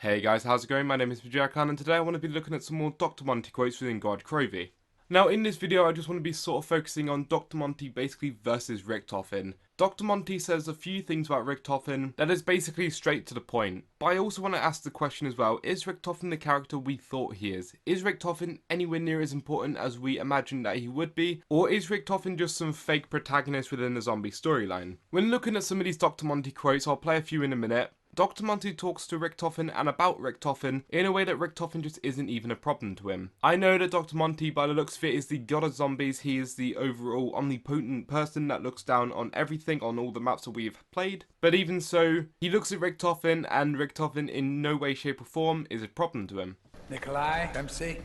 Hey guys, how's it going? My name is Vijayakan and today I want to be looking at some more Dr Monty quotes within Gorod Krovi. Now in this video I just want to be sort of focusing on Dr Monty basically versus Richtofen. Dr Monty says a few things about Richtofen that is basically straight to the point. But I also want to ask the question as well, is Richtofen the character we thought he is? Is Richtofen anywhere near as important as we imagined that he would be? Or is Richtofen just some fake protagonist within the zombie storyline? When looking at some of these Dr Monty quotes, I'll play a few in a minute. Dr Monty talks to Richtofen and about Richtofen in a way that Richtofen just isn't even a problem to him. I know that Dr Monty, by the looks of it, is the god of zombies. He is the overall omnipotent person that looks down on everything on all the maps that we've played. But even so, he looks at Richtofen and Richtofen in no way, shape or form is a problem to him. Nikolai, Dempsey,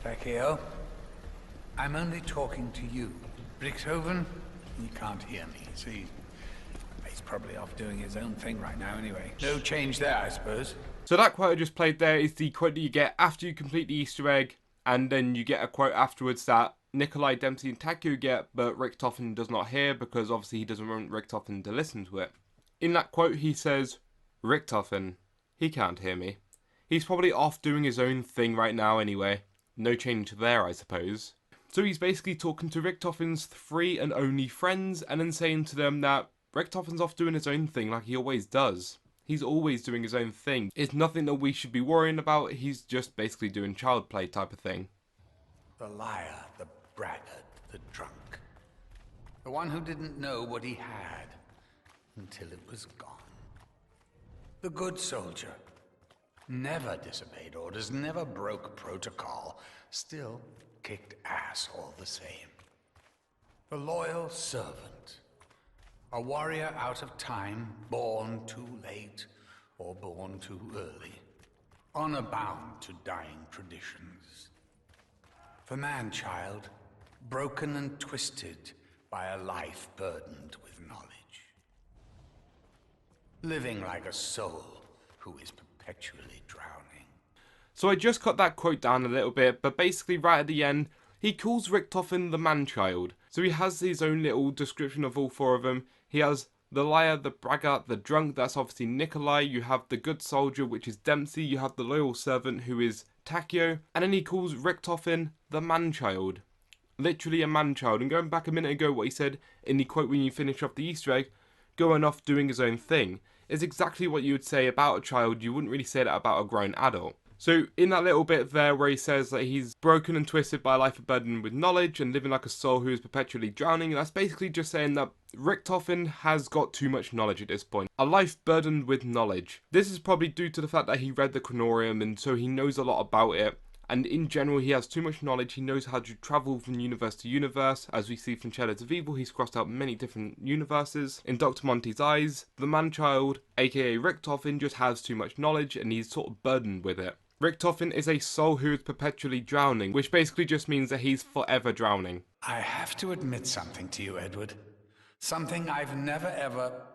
Vecchio, I'm only talking to you. Richtofen, he can't hear me, see? He's probably off doing his own thing right now anyway. No change there, I suppose. So that quote I just played there is the quote that you get after you complete the Easter egg, and then you get a quote afterwards that Nikolai, Dempsey and Takio get, but Richtofen does not hear because obviously he doesn't want Richtofen to listen to it. In that quote he says, Richtofen, he can't hear me. He's probably off doing his own thing right now anyway. No change there, I suppose. So he's basically talking to Richtofen's three and only friends and then saying to them that Richtofen's off doing his own thing like he always does. He's always doing his own thing. It's nothing that we should be worrying about. He's just basically doing child play type of thing. The liar, the braggart, the drunk. The one who didn't know what he had until it was gone. The good soldier. Never disobeyed orders, never broke protocol. Still kicked ass all the same. The loyal servant. A warrior out of time, born too late, or born too early. Honor bound to dying traditions. The man-child, broken and twisted by a life burdened with knowledge. Living like a soul who is perpetually drowning. So I just cut that quote down a little bit, but basically right at the end, he calls Richtofen the man-child. So he has his own little description of all four of them. He has the liar, the braggart, the drunk, that's obviously Nikolai. You have the good soldier, which is Dempsey. You have the loyal servant, who is Takio. And then he calls Richtofen the man-child. Literally a man-child. And going back a minute ago, what he said in the quote when you finish off the Easter egg, going off doing his own thing, is exactly what you would say about a child. You wouldn't really say that about a grown adult. So in that little bit there where he says that he's broken and twisted by a life burdened with knowledge and living like a soul who is perpetually drowning, that's basically just saying that Richtofen has got too much knowledge at this point. A life burdened with knowledge. This is probably due to the fact that he read the Chronorium and so he knows a lot about it. And in general, he has too much knowledge. He knows how to travel from universe to universe. As we see from Shadows of Evil, he's crossed out many different universes. In Dr. Monty's eyes, the man-child, aka Richtofen, just has too much knowledge and he's sort of burdened with it. Richtofen is a soul who is perpetually drowning, which basically just means that he's forever drowning. I have to admit something to you, Edward. Something I've never,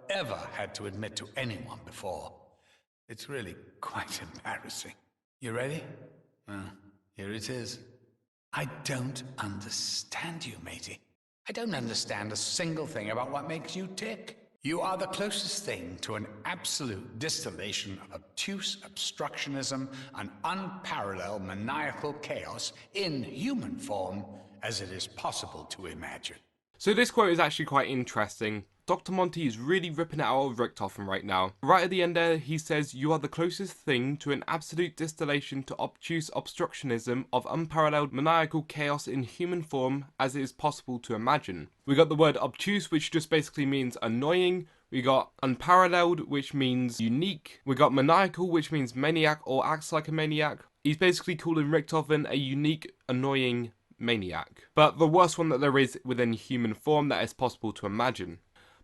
ever had to admit to anyone before. It's really quite embarrassing. You ready? Well, here it is. I don't understand you, matey. I don't understand a single thing about what makes you tick. You are the closest thing to an absolute distillation of obtuse obstructionism and unparalleled maniacal chaos in human form as it is possible to imagine. So this quote is actually quite interesting. Dr. Monty is really ripping it out of Richtofen right now. Right at the end there, he says, you are the closest thing to an absolute distillation to obtuse obstructionism of unparalleled maniacal chaos in human form as it is possible to imagine. We got the word obtuse, which just basically means annoying. We got unparalleled, which means unique. We got maniacal, which means maniac or acts like a maniac. He's basically calling Richtofen a unique, annoying maniac. But the worst one that there is within human form that is possible to imagine.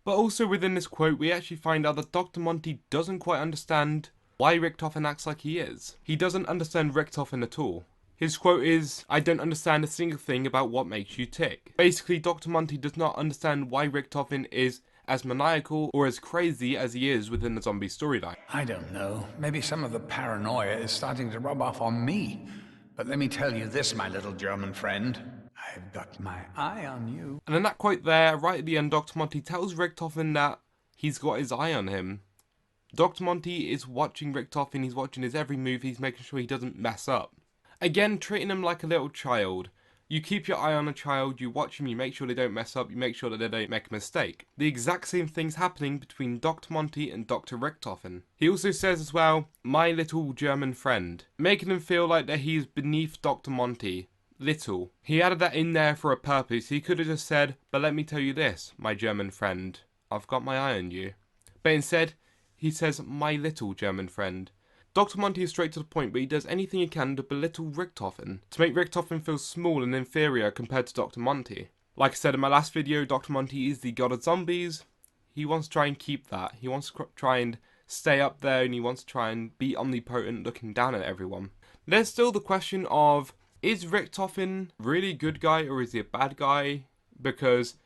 But also within this quote, we actually find out that Dr. Monty doesn't quite understand why Richtofen acts like he is. He doesn't understand Richtofen at all. His quote is, I don't understand a single thing about what makes you tick. Basically, Dr. Monty does not understand why Richtofen is as maniacal or as crazy as he is within the zombie storyline. I don't know. Maybe some of the paranoia is starting to rub off on me. But let me tell you this, my little German friend. I've got my eye on you. And in that quote there, right at the end, Dr. Monty tells Richtofen that he's got his eye on him. Dr. Monty is watching Richtofen, he's watching his every move, he's making sure he doesn't mess up. Again, treating him like a little child. You keep your eye on a child, you watch him, you make sure they don't mess up, you make sure that they don't make a mistake. The exact same thing's happening between Dr. Monty and Dr. Richtofen. He also says as well, my little German friend, making him feel like that he's beneath Dr. Monty. Little. He added that in there for a purpose. He could have just said, but let me tell you this, my German friend, I've got my eye on you. But instead, he says, my little German friend. Dr. Monty is straight to the point, but he does anything he can to belittle Richtofen, to make Richtofen feel small and inferior compared to Dr. Monty. Like I said in my last video, Dr. Monty is the god of zombies. He wants to try and keep that. He wants to try and stay up there, and he wants to try and be omnipotent, looking down at everyone. There's still the question of, is Richtofen really a good guy, or is he a bad guy? Because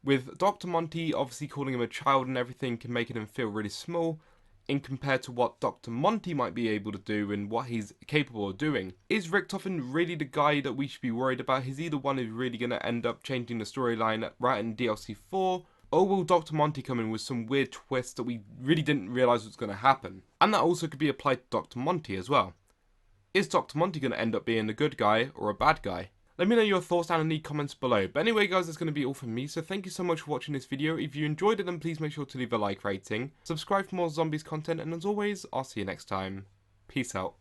with Dr. Monty obviously calling him a child and everything can make him feel really small, in compared to what Dr. Monty might be able to do and what he's capable of doing. Is Richtofen really the guy that we should be worried about? Is he the one who's really going to end up changing the storyline right in DLC 4? Or will Dr. Monty come in with some weird twist that we really didn't realise was going to happen? And that also could be applied to Dr. Monty as well. Is Dr. Monty going to end up being a good guy or a bad guy? Let me know your thoughts down in the comments below. But anyway guys, that's going to be all from me, so thank you so much for watching this video. If you enjoyed it, then please make sure to leave a like rating, subscribe for more zombies content, and as always, I'll see you next time. Peace out.